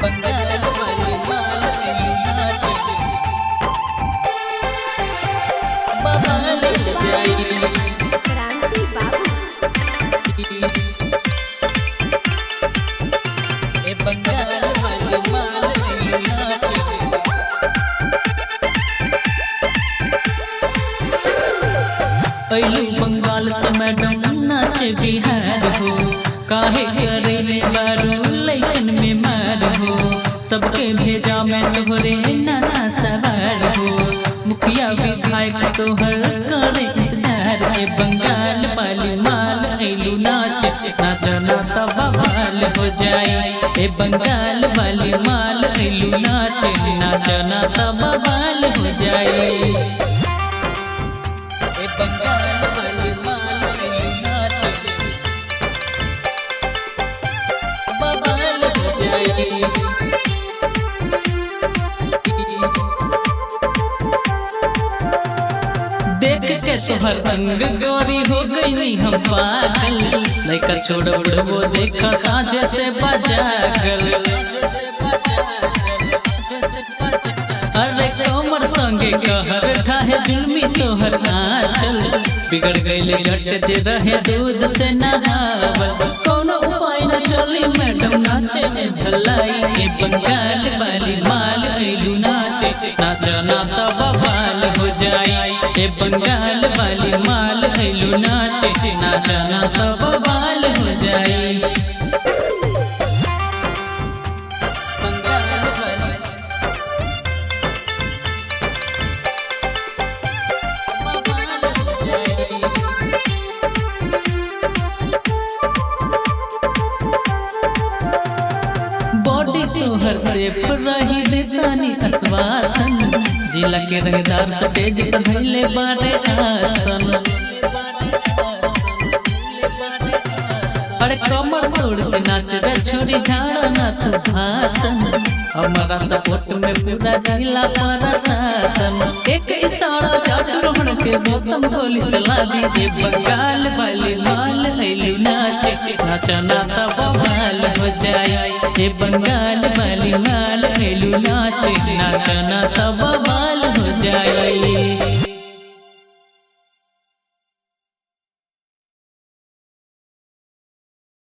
बंगाल वाली माल नाच बवाल हो जाई। क्रांति बाबू ए बंगाल वाली माल नाच अइलू बंगाल से मैडम नाचे बिहार हो, काहे करेले बारू लइकन में मार हो, सबके भेजा में तोहरे नशा सवार हो, मुखिया विधायक तोहर करे इंतजार। ए बंगाल वाली माल अइलू नाच नाचना त बवाल हो जाई। ए बंगाल वाली माल अइलू नाच नाचना त बवाल हो जाई। ए बंगाल वाली माल नाच बवाल हो जाई। देख के तोहर रंग गोरी हो गई हम पागल, लइका छोड़ वो देखा साझे से बजा कर। अरे कमर संगे कहर ढाहे जुल्मी तोहर आंचल, बिगड़ गईले जट जे रहे दूध से नहावल, कोनो उपाय न चली मैडम नाचे में भलाई। ए बंगाल वाली माल अइलू नाचे नाचना त बवाल हो जाई। ए बंगाल वाली माल अइलू नाचे नाचना त बवाल हो जाई। बंगाल वाली बवाल हो जाई। बॉडी तोहर सेफ रही देतानी आश्वासन, जिला के रंगदार सटेज धैले बारे आसन। अरे कमर तोड़ के नाच रे छोरी झाड़ा ना तू भाषण, हमारा सपोर्ट में पूरा जिला प्रशासन। एक इशारा जादू रोहन के गौतम गोली चला दी। ए बंगाल वाली माल अइलू नाच नाचना त बवाल हो जाई। ए बंगाल वाली माल अइलू नाच नाचना त